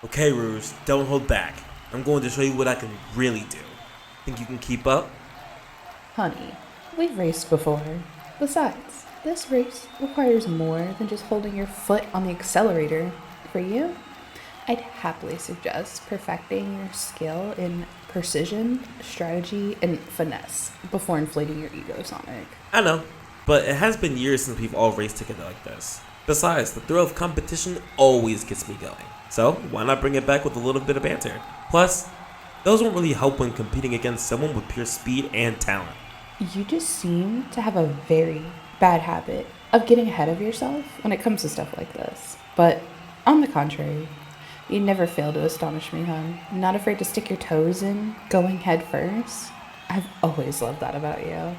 Okay, Rouge, don't hold back. I'm going to show you what I can really do. Think you can keep up? Honey, we've raced before. Besides, this race requires more than just holding your foot on the accelerator. For you, I'd happily suggest perfecting your skill in precision, strategy, and finesse before inflating your ego, Sonic. I know, but it has been years since we've all raced together like this. Besides, the thrill of competition always gets me going. So, why not bring it back with a little bit of banter? Plus, those won't really help when competing against someone with pure speed and talent. You just seem to have a very bad habit of getting ahead of yourself when it comes to stuff like this. But on the contrary, you never fail to astonish me, hon. Not afraid to stick your toes in, going head first. I've always loved that about you.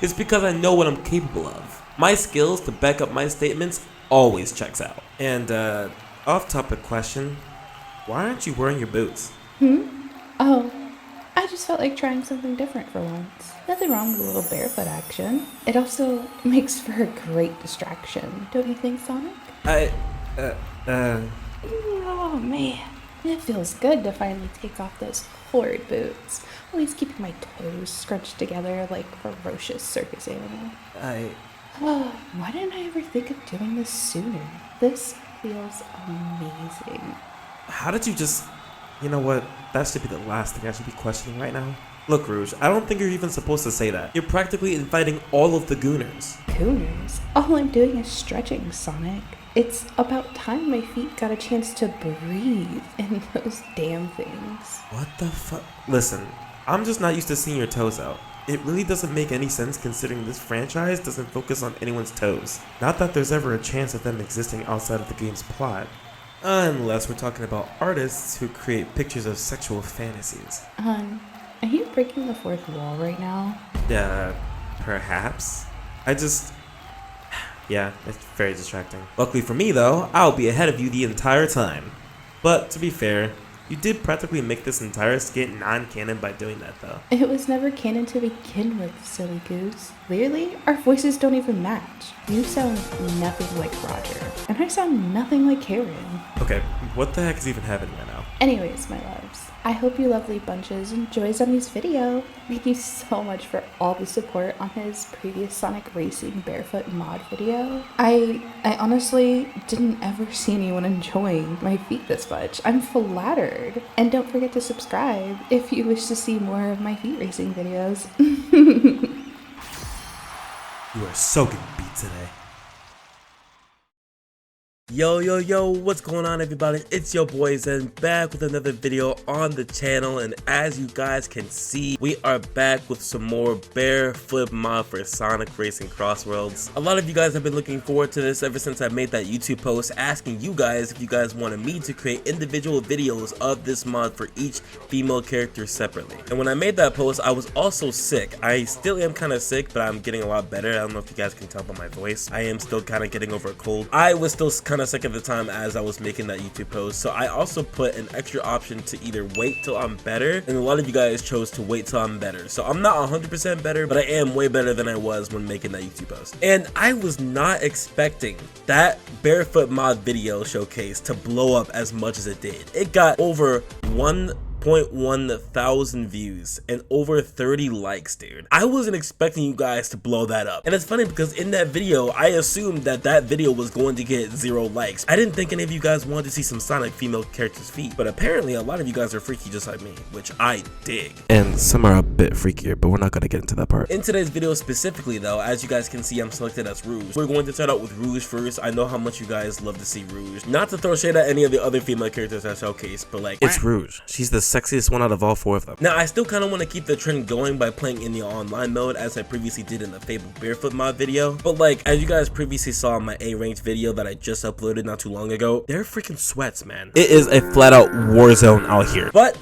It's because I know what I'm capable of. My skills to back up my statements always checks out. And, off-topic question, why aren't you wearing your boots? Oh, I just felt like trying something different for once. Nothing wrong with a little barefoot action. It also makes for a great distraction, don't you think, Sonic? Oh, man. It feels good to finally take off those horrid boots. Always keeping my toes scrunched together like a ferocious circus animal. Oh, why didn't I ever think of doing this sooner? This feels amazing. How did you just... You know what? That should be the last thing I should be questioning right now. Look, Rouge, I don't think you're even supposed to say that. You're practically inviting all of the gooners. Gooners? All I'm doing is stretching, Sonic. It's about time my feet got a chance to breathe in those damn things. What the fuck? Listen, I'm just not used to seeing your toes out. It really doesn't make any sense considering this franchise doesn't focus on anyone's toes. Not that there's ever a chance of them existing outside of the game's plot. Unless we're talking about artists who create pictures of sexual fantasies. Are you breaking the fourth wall right now? Perhaps. Yeah, it's very distracting. Luckily for me though, I'll be ahead of you the entire time. But to be fair, you did practically make this entire skit non-canon by doing that though. It was never canon to begin with, silly goose. Clearly, our voices don't even match. You sound nothing like Roger, and I sound nothing like Karen. Okay, what the heck is even happening right now? Anyways, my loves, I hope you lovely bunches enjoy Sonny's video. Thank you so much for all the support on his previous Sonic Racing Barefoot mod video. I honestly didn't ever see anyone enjoying my feet this much. I'm flattered. And don't forget to subscribe if you wish to see more of my feet racing videos. You are so getting beat today. Yo, what's going on everybody? It's your boy Zen back with another video on the channel, and as you guys can see, we are back with some more barefoot mod for Sonic Racing CrossWorlds. A lot of you guys have been looking forward to this ever since I made that YouTube post asking you guys if you guys wanted me to create individual videos of this mod for each female character separately. And when I made that post, I was also sick. I still am kind of sick, but I'm getting a lot better. I don't know if you guys can tell by my voice. I am still kind of getting over a cold. I was still kind of sick at the time as I was making that YouTube post, so I also put an extra option to either wait till I'm better, and a lot of you guys chose to wait till I'm better. So I'm not 100% better, but I am way better than I was when making that YouTube post. And I was not expecting that barefoot mod video showcase to blow up as much as it did. It got over 1.1 thousand views and over 30 likes, dude. I wasn't expecting you guys to blow that up. And it's funny because in that video, I assumed that that video was going to get 0 likes. I didn't think any of you guys wanted to see some Sonic female characters' feet, but apparently a lot of you guys are freaky just like me, which I dig. And some are a bit freakier, but we're not gonna get into that part. In today's video specifically though, as you guys can see, I'm selected as Rouge. We're going to start out with Rouge first. I know how much you guys love to see Rouge. Not to throw shade at any of the other female characters I showcased, but like, it's Rouge. She's the sexiest one out of all 4 of them. Now, I still kind of want to keep the trend going by playing in the online mode as I previously did in the Fabled Barefoot mod video, but like, as you guys previously saw in my A-ranked video that I just uploaded not too long ago, they're freaking sweats, man. It is a flat out war zone out here. But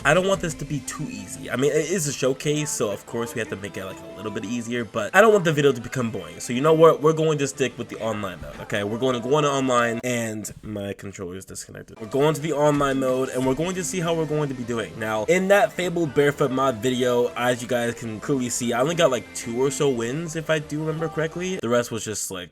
I don't want this to be too easy. I mean, it is a showcase, so of course we have to make it like a little bit easier, but I don't want the video to become boring. So you know what? We're going to stick with the online mode, okay? We're going to go on online, and my controller is disconnected. We're going to the online mode, and we're going to see how we're going to be doing. Now, in that Fabled Barefoot mod video, as you guys can clearly see, I only got like 2 or so wins, if I do remember correctly. The rest was just like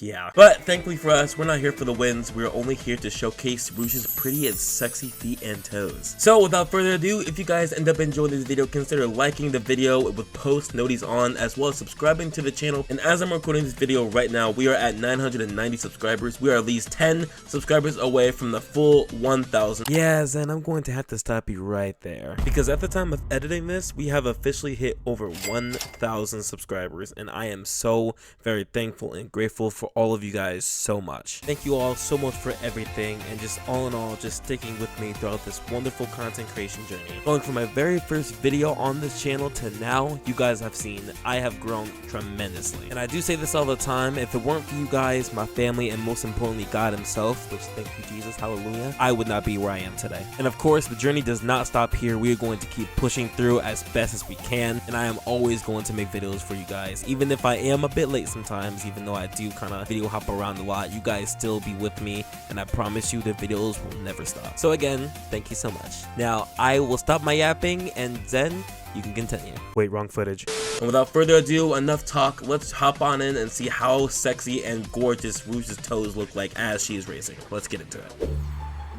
Yeah, but thankfully for us, we're not here for the wins. We're only here to showcase Rouge's pretty and sexy feet and toes. So without further ado, if you guys end up enjoying this video, consider liking the video with post noties on, as well as subscribing to the channel. And as I'm recording this video right now, we are at 990 subscribers. We are at least 10 subscribers away from the full 1,000. Yeah, Zen, I'm going to have to stop you right there, because at the time of editing this, we have officially hit over 1,000 subscribers, and I am so very thankful and grateful for all of you guys so much. Thank you all so much for everything, and just all in all, just sticking with me throughout this wonderful content creation journey. Going from my very first video on this channel to now, you guys have seen I have grown tremendously. And I do say this all the time, if it weren't for you guys, my family, and most importantly God himself, which thank you Jesus, hallelujah, I would not be where I am today. And of course, the journey does not stop here. We are going to keep pushing through as best as we can, and I am always going to make videos for you guys, even if I am a bit late sometimes, even though I do kind of video hop around a lot. You guys still be with me, and I promise you the videos will never stop. So again, thank you so much. Now I will stop my yapping, and Zen, you can continue. Wait, wrong footage. And without further ado, enough talk, let's hop on in and see how sexy and gorgeous Rouge's toes look like as she is racing. Let's get into it.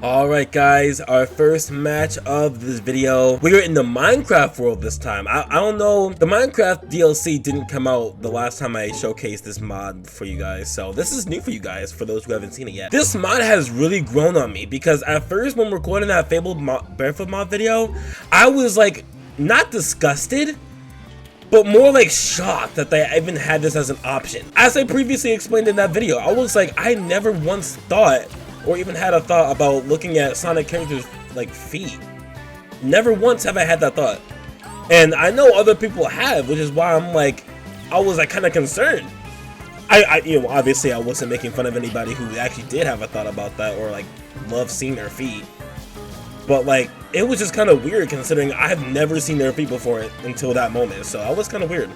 Alright guys, our first match of this video. We are in the Minecraft world this time. I don't know, the Minecraft DLC didn't come out the last time I showcased this mod for you guys, so this is new for you guys, for those who haven't seen it yet. This mod has really grown on me, because at first when recording that Fabled Barefoot mod video, I was like, not disgusted, but more like shocked that they even had this as an option. As I previously explained in that video, I was like, I never once thought or even had a thought about looking at Sonic characters like feet. Never once have I had that thought. And I know other people have, which is why I'm like, I was like kind of concerned. You know, obviously I wasn't making fun of anybody who actually did have a thought about that or like love seeing their feet. But like, it was just kind of weird considering I've never seen their feet before until that moment. So I was kind of weird.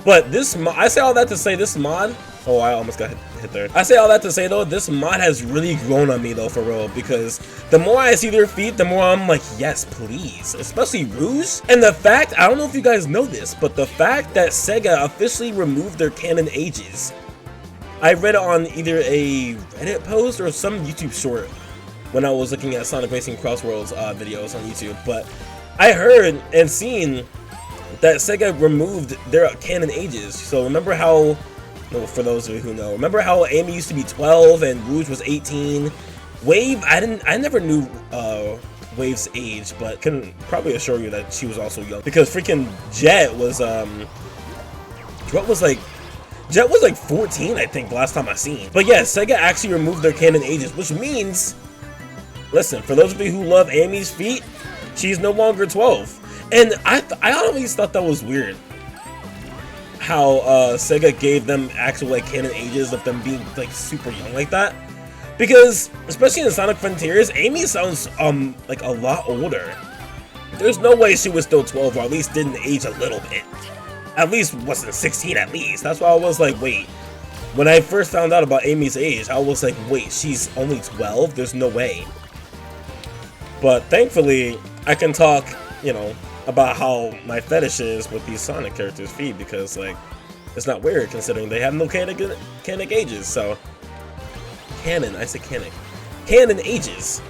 But this I say all that to say this mod, oh, I almost got hit there. I say all that to say though, this mod has really grown on me though, for real, because the more I see their feet, the more I'm like, yes, please, especially Rouge. And the fact, I don't know if you guys know this, but the fact that Sega officially removed their canon ages. I read it on either a Reddit post or some YouTube short when I was looking at Sonic Racing CrossWorlds videos on YouTube, but I heard and seen that Sega removed their canon ages. So remember how, for those of you who know, remember how Amy used to be 12 and Rouge was 18? Wave, I never knew Wave's age, but can probably assure you that she was also young, because freaking Jet was like 14, I think, last time I seen. But yeah, Sega actually removed their canon ages, which means, listen, for those of you who love Amy's feet, she's no longer 12. And I always thought that was weird, how Sega gave them actual like canon ages of them being like super young like that, because especially in Sonic Frontiers, Amy sounds like a lot older. There's no way she was still 12, or at least didn't age a little bit. At least wasn't 16 at least. That's why I was like, wait. When I first found out about Amy's age, I was like, wait, she's only 12? There's no way. But thankfully, I can talk, you know, about how my fetish is with these Sonic characters' feet, because like, it's not weird considering they have no canon ages. So canon, I said canon ages.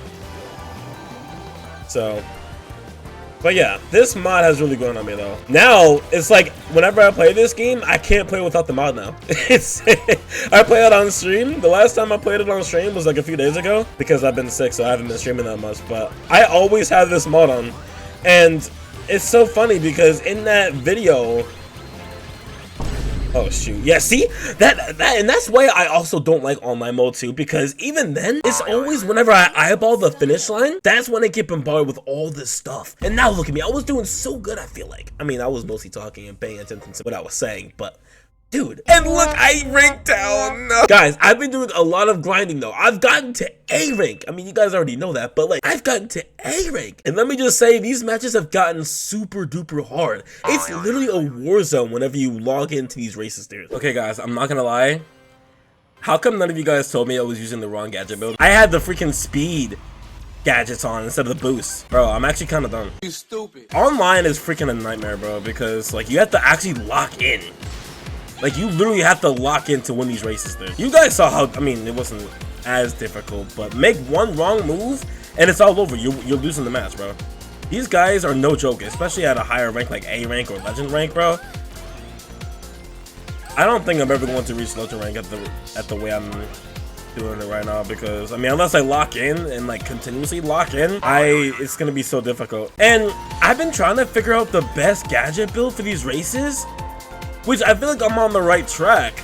So, but yeah, this mod has really grown on me though. Now it's like whenever I play this game, I can't play without the mod now. I play it on stream. The last time I played it on stream was like a few days ago, because I've been sick, so I haven't been streaming that much. But I always have this mod on, and it's so funny because in that video, oh shoot, yeah, see that and that's why I also don't like online mode too, because even then it's always whenever I eyeball the finish line, that's when I get bombarded with all this stuff. And now look at me, I was doing so good. I feel like, I mean, I was mostly talking and paying attention to what I was saying, but dude, and look, I ranked down. Guys, I've been doing a lot of grinding though. I've gotten to A rank. I mean, you guys already know that, but like, I've gotten to A rank. And let me just say, these matches have gotten super duper hard. It's literally a war zone whenever you log into these races, dude. Okay guys, I'm not gonna lie. How come none of you guys told me I was using the wrong gadget build? I had the freaking speed gadgets on instead of the boost. Bro, I'm actually kind of dumb. You stupid. Online is freaking a nightmare, bro, because like, you have to actually lock in Like, you literally have to lock in to win these races, dude. You guys saw how, I mean, it wasn't as difficult, but make one wrong move and it's all over. You're losing the match, bro. These guys are no joke, especially at a higher rank like A rank or legend rank, bro. I don't think I'm ever going to reach legend rank at the way I'm doing it right now, because I mean, unless I lock in and like continuously lock in, it's gonna be so difficult. And I've been trying to figure out the best gadget build for these races, which I feel like I'm on the right track,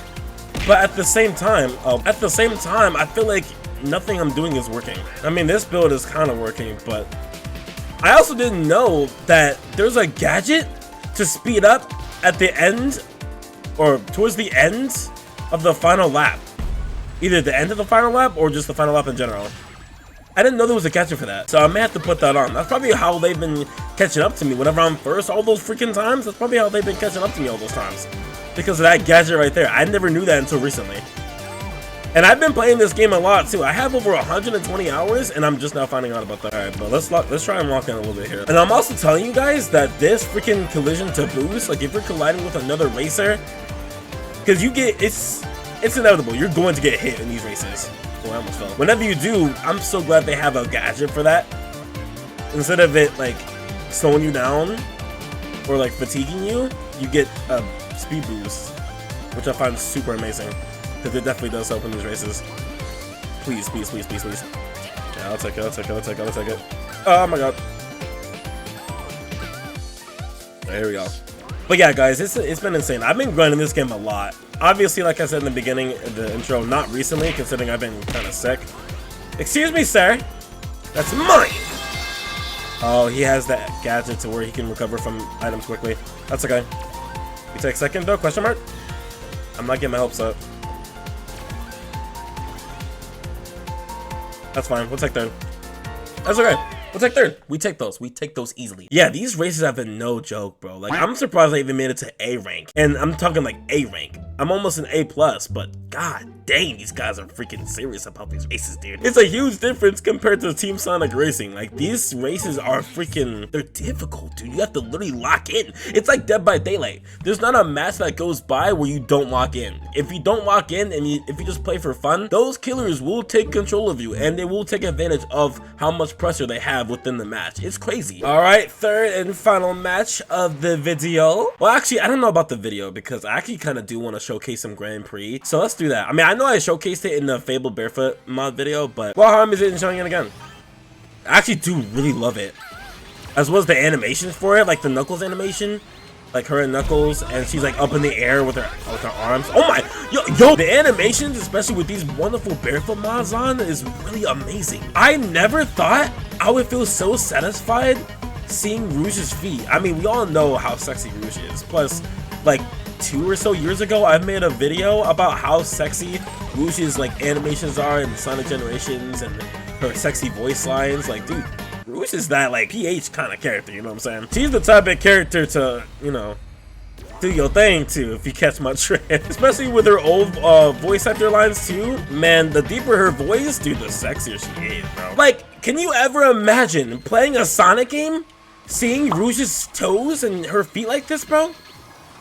but at the same time, I feel like nothing I'm doing is working. I mean, this build is kind of working, but I also didn't know that there's a gadget to speed up at the end or towards the end of the final lap. Either the end of the final lap or just the final lap in general. I didn't know there was a gadget for that, so I may have to put that on. That's probably how they've been catching up to me whenever I'm first all those freaking times. That's probably how they've been catching up to me all those times, because of that gadget right there. I never knew that until recently. And I've been playing this game a lot too. I have over 120 hours and I'm just now finding out about that. Alright, but let's try and lock in a little bit here. And I'm also telling you guys that this freaking collision to boost, like if you're colliding with another racer, because you get, it's inevitable. You're going to get hit in these races. Oh, I almost fell. Whenever you do, I'm so glad they have a gadget for that. Instead of it like slowing you down or like fatiguing you, you get a speed boost, which I find super amazing, because it definitely does help in these races. Please, please, please, please, please. Yeah, I'll take it, I'll take it, I'll take it, I'll take it. Oh my god. There we go. But yeah, guys, it's been insane. I've been grinding this game a lot. Obviously, like I said in the beginning of the intro, not recently, considering I've been kind of sick. Excuse me, sir. That's mine. Oh, he has that gadget to where he can recover from items quickly. That's okay. You take second though? Question mark? I'm not getting my hopes up. That's fine. We'll take third. That's okay. We'll take third. We take those. We take those easily. Yeah, these races have been no joke, bro. Like, I'm surprised I even made it to A rank. And I'm talking like A rank. I'm almost an A+, but god dang, these guys are freaking serious about these races, dude. It's a huge difference compared to Team Sonic Racing. Like, these races are freaking, they're difficult, dude. You have to literally lock in. It's like Dead by Daylight. There's not a match that goes by where you don't lock in. If you don't lock in and if you just play for fun, those killers will take control of you and they will take advantage of how much pressure they have within the match. It's crazy. All right, third and final match of the video. Well, actually, I don't know about the video because I actually kind of do want to showcase some Grand Prix. So let's do that. I mean, I know I showcased it in the Fabled Barefoot mod video, but what harm is it in showing it again? I actually do really love it. As well as the animations for it, like the Knuckles animation. Like her and Knuckles, and she's like up in the air with her arms. Oh my, yo, the animations, especially with these wonderful Barefoot mods on, is really amazing. I never thought I would feel so satisfied seeing Rouge's feet. I mean, we all know how sexy Rouge is. Plus, like 2 or so years ago, I made a video about how sexy Rouge's like animations are in Sonic Generations and her sexy voice lines. Like, dude, Rouge is that like PH kind of character, you know what I'm saying? She's the type of character to, you know, do your thing too, if you catch my drift. Especially with her old voice actor lines too. Man, the deeper her voice, dude, the sexier she is, bro. Like, can you ever imagine playing a Sonic game, seeing Rouge's toes and her feet like this, bro?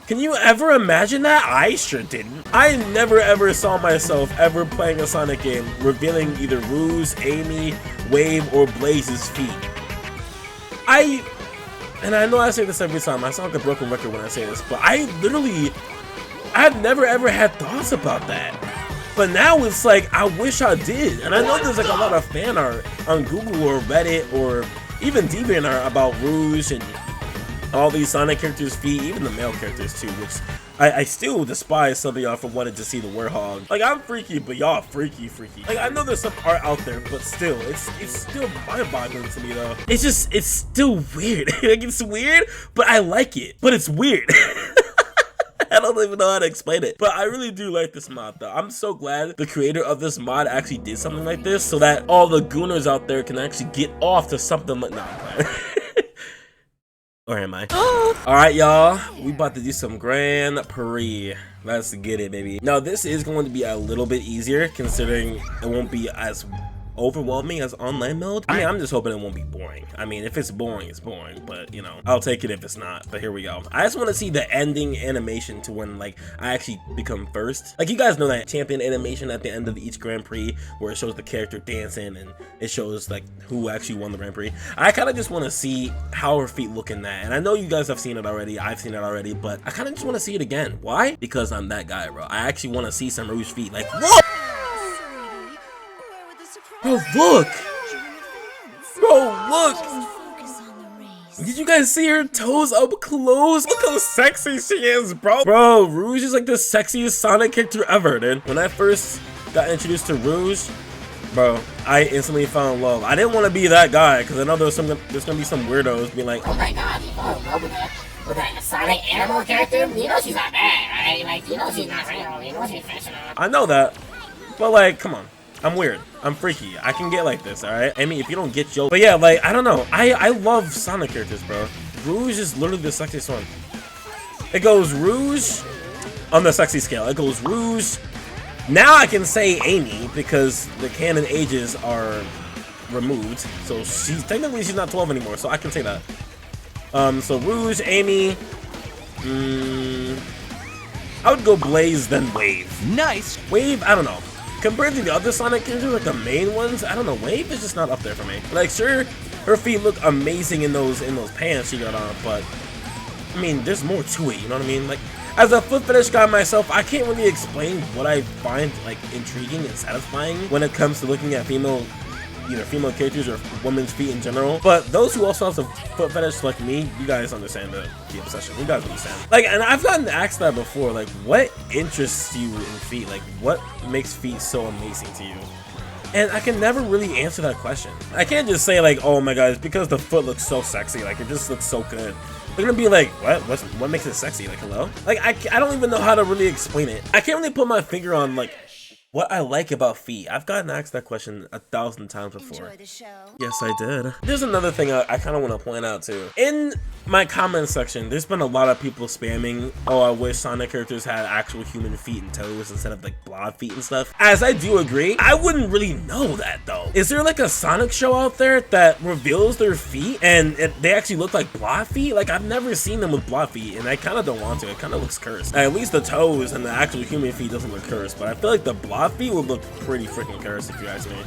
Can you ever imagine that? I sure didn't. I never ever saw myself ever playing a Sonic game revealing either Rouge, Amy, Wave, or Blaze's feet. And I know I say this every time, I sound like a broken record when I say this, but I've never ever had thoughts about that. But now it's like, I wish I did. And I know there's like a lot of fan art on Google or Reddit or even DeviantArt about Rouge and all these Sonic characters' feet, even the male characters too, which I still despise some of y'all for wanting to see the Werehog. Like, I'm freaky, but y'all freaky. Like, I know there's some art out there, but still, it's still mind-boggling to me though. It's still weird. Like, it's weird, but I like it. But it's weird. I don't even know how to explain it, but I really do like this mod though. I'm so glad the creator of this mod actually did something like this so that all the gooners out there can actually get off to something like, nah, I'm playing. Or am I? Alright, y'all. We about to do some Grand Prix. Let's get it, baby. Now, this is going to be a little bit easier, considering it won't be as overwhelming as online mode. I mean, I'm just hoping it won't be boring. I mean, if it's boring, it's boring, but you know, I'll take it if it's not. But here we go. I just want to see the ending animation to when like I actually become first. Like, you guys know that champion animation at the end of each Grand Prix where it shows the character dancing and it shows like who actually won the Grand Prix. I kind of just want to see how her feet look in that. And I know you guys have seen it already. I've seen it already, but I kind of just want to see it again. Why? Because I'm that guy, bro. I actually want to see some Rouge feet. Like, whoa! Bro, look! Bro, look! Did you guys see her toes up close? Look how sexy she is, bro! Bro, Rouge is like the sexiest Sonic character ever, dude. When I first got introduced to Rouge, bro, I instantly fell in love. I didn't want to be that guy, because I know there's gonna be some weirdos being like, oh my god, you fall in love with a Sonic animal character? You know she's not bad, right? Like, you know she's not real, you know she's fictional. I know that, but like, come on. I'm weird. I'm freaky. I can get like this, alright? I mean, if you don't get yo. But yeah, like, I don't know. I love Sonic characters, bro. Rouge is literally the sexiest one. It goes Rouge on the sexy scale. It goes Rouge. Now I can say Amy because the canon ages are removed. So technically she's not 12 anymore, so I can say that. So Rouge, Amy. I would go Blaze, then Wave. Nice. Wave, I don't know. Compared to the other Sonic characters, like the main ones, I don't know, Wave is just not up there for me. Like, sure, her feet look amazing in those pants she got on, but I mean, there's more to it, you know what I mean? Like, as a foot fetish guy myself, I can't really explain what I find like intriguing and satisfying when it comes to looking at either female characters or women's feet in general. But those who also have some foot fetish like me, you guys understand the obsession. You guys understand. Like, and I've gotten asked that before, like, what interests you in feet? Like, what makes feet so amazing to you? And I can never really answer that question. I can't just say like, oh my god, it's because the foot looks so sexy. Like, it just looks so good. They're gonna be like, what makes it sexy? Like, hello? Like, I don't even know how to really explain it. I can't really put my finger on like what I like about feet. I've gotten asked that question 1,000 times before. Enjoy the show. Yes, I did. There's another thing I kind of want to point out too. In my comment section, there's been a lot of people spamming, oh, I wish Sonic characters had actual human feet and toes instead of like blob feet and stuff. As I do agree, I wouldn't really know that though. Is there like a Sonic show out there that reveals their feet and they actually look like blob feet? Like, I've never seen them with blob feet and I kind of don't want to. It kind of looks cursed. At least the toes and the actual human feet doesn't look cursed, but I feel like the blob feet would look pretty freaking cursed if you ask me.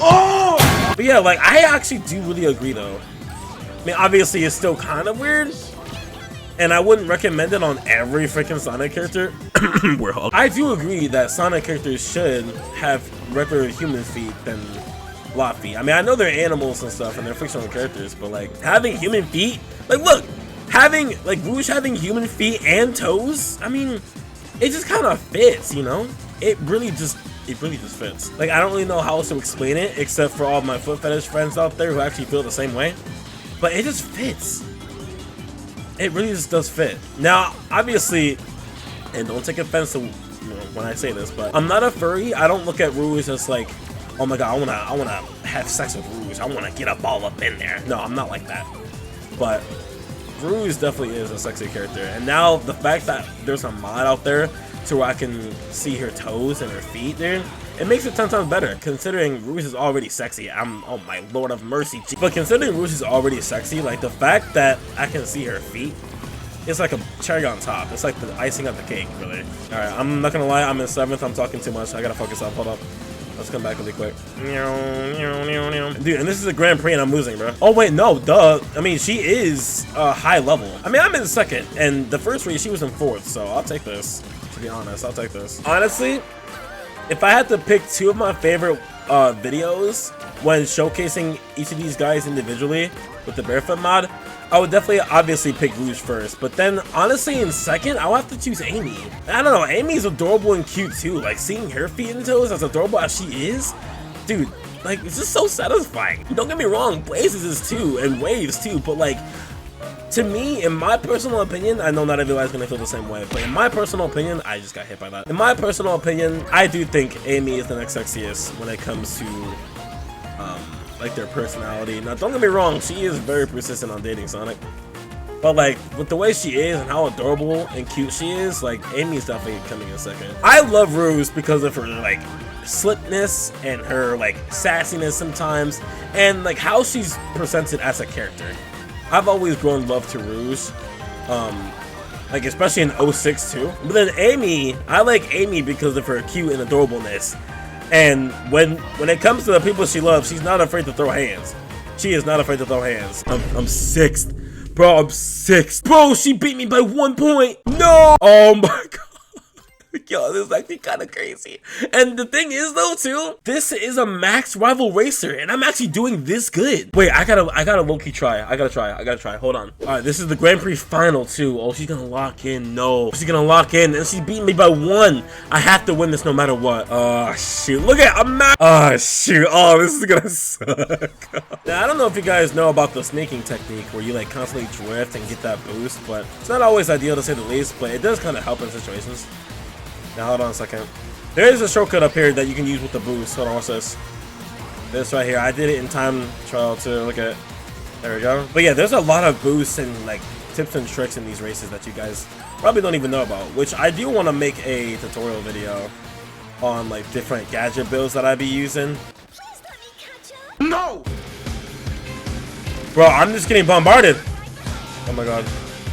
Oh! But yeah, like, I actually do really agree though. I mean, obviously it's still kind of weird, and I wouldn't recommend it on every freaking Sonic character. I do agree that Sonic characters should have regular human feet than blob feet. I mean, I know they're animals and stuff and they're fictional characters, but like, having human feet, like, look, having like Rouge having human feet and toes, I mean, it just kind of fits, you know? It really just fits. Like, I don't really know how else to explain it except for all my foot fetish friends out there who actually feel the same way, but it just fits. It really just does fit. Now, obviously, and don't take offense to when I say this, but I'm not a furry. I don't look at Rouge as like, oh my god, I wanna have sex with Rouge. I wanna get a ball up in there. No, I'm not like that. But Rouge definitely is a sexy character, and now the fact that there's a mod out there to where I can see her toes and her feet, dude, it makes it 10 times better. Considering Rouge is already sexy, oh my lord of mercy. But considering Rouge is already sexy, like the fact that I can see her feet, it's like a cherry on top. It's like the icing of the cake, really. All right, I'm not gonna lie, I'm in 7th. I'm talking too much. I gotta focus up. Hold up. Let's come back really quick. Dude, and this is a Grand Prix and I'm losing, bro. Oh wait, no, duh. I mean, she is high level. I mean, I'm in 2nd, and the first race she was in 4th, so I'll take this. To be honest, I'll take this. Honestly, if I had to pick 2 of my favorite videos when showcasing each of these guys individually with the Barefoot mod, I would definitely obviously pick Rouge first, but then honestly in 2nd, I'll have to choose Amy. I don't know, Amy's adorable and cute too. Like, seeing her feet and toes, as adorable as she is, dude, like, it's just so satisfying. Don't get me wrong, Blazes is too, and Waves too, but like, to me, in my personal opinion, I know not everybody's gonna feel the same way, but in my personal opinion, I just got hit by that. In my personal opinion, I do think Amy is the next sexiest when it comes to like their personality. Now, don't get me wrong, she is very persistent on dating Sonic. But like with the way she is and how adorable and cute she is, like Amy's definitely coming in second. I love Rouge because of her like slipness and her like sassiness sometimes, and like how she's presented as a character. I've always grown love to Rouge, like especially in 06 too. But then Amy, I like Amy because of her cute and adorableness. And when it comes to the people she loves, she's not afraid to throw hands. She is not afraid to throw hands. I'm sixth. Bro, I'm sixth. Bro, she beat me by 1 point. No! Oh my god. Yo, this is actually kind of crazy. And the thing is though too, this is a max rival racer and I'm actually doing this good. Wait, I gotta low-key try. I gotta try. Hold on. Alright, this is the Grand Prix final too. Oh, she's gonna lock in. No. She's gonna lock in and she's beating me by 1. I have to win this no matter what. Oh shoot. Look at I'm max. Oh shoot. Oh, this is gonna suck. Now I don't know if you guys know about the snaking technique where you like constantly drift and get that boost, but it's not always ideal to say the least, but it does kind of help in situations. Now hold on a second. There is a shortcut up here that you can use with the boost. Hold on, what's this? This right here. I did it in time trial too. Look at it. There we go. But yeah, there's a lot of boosts and like tips and tricks in these races that you guys probably don't even know about. Which I do want to make a tutorial video on like different gadget builds that I be using. No! Bro, I'm just getting bombarded. Oh my god.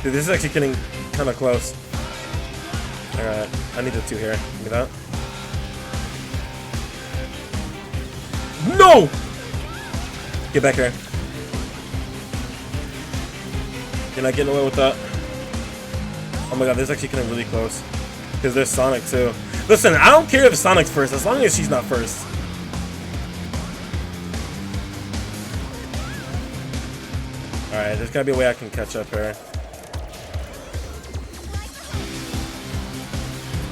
Dude, this is actually getting kind of close. Alright, I need the 2 here. Give me that. No! Get back here. You're not getting away with that. Oh my god, this is actually getting really close. Because there's Sonic too. Listen, I don't care if Sonic's first, as long as she's not first. Alright, there's gotta be a way I can catch up here.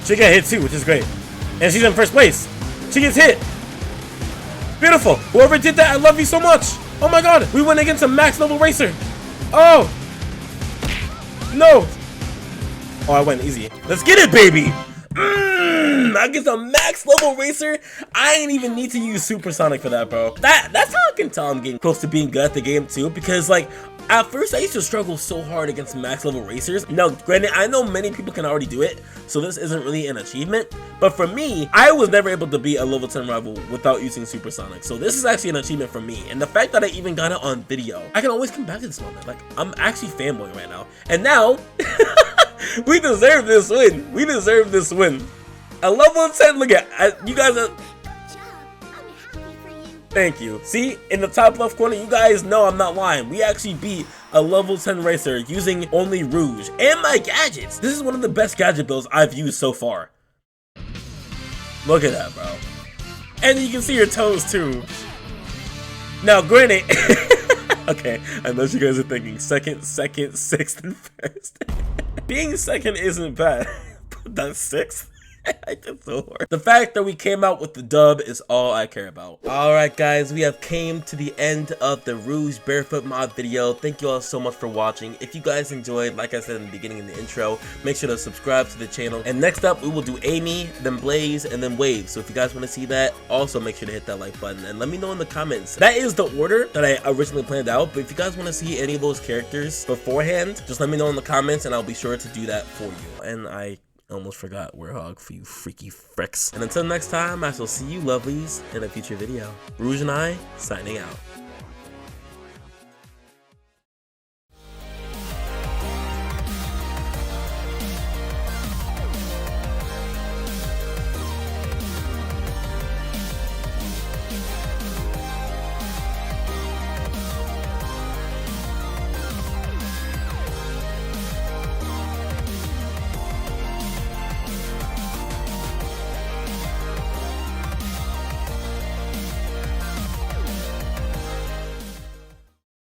She got hit too, which is great. And she's in first place. She gets hit. Beautiful. Whoever did that, I love you so much. Oh my god, we went against a max level racer. Oh. No. Oh, I went easy. Let's get it, baby. Against a max level racer. I ain't even need to use supersonic for that, bro. That's how I can tell I'm getting close to being good at the game too, because like at first I used to struggle so hard against max level racers. Now granted, I know many people can already do it, so this isn't really an achievement, but for me, I was never able to beat a level 10 rival without using supersonic, so this is actually an achievement for me. And the fact that I even got it on video, I can always come back to this moment. Like, I'm actually fanboying right now. And now we deserve this win. We deserve this win. A level 10, look at you guys are. Thank you. See, in the top left corner, you guys know I'm not lying. We actually beat a level 10 racer using only Rouge and my gadgets. This is one of the best gadget builds I've used so far. Look at that, bro. And you can see your toes too. Now, granted, okay, I know you guys are thinking second, sixth, and first. Being second isn't bad, but that's sixth. I did so hard. The fact that we came out with the dub is all I care about. Alright guys, we have came to the end of the Rouge Barefoot mod video. Thank you all so much for watching. If you guys enjoyed, like I said in the beginning in the intro, make sure to subscribe to the channel. And next up, we will do Amy, then Blaze, and then Wave. So if you guys want to see that, also make sure to hit that like button. And let me know in the comments. That is the order that I originally planned out. But if you guys want to see any of those characters beforehand, just let me know in the comments and I'll be sure to do that for you. And I almost forgot 𝗨𝗏 for you freaky fricks. And until next time, I shall see you lovelies in a future video. Rouge and I, signing out.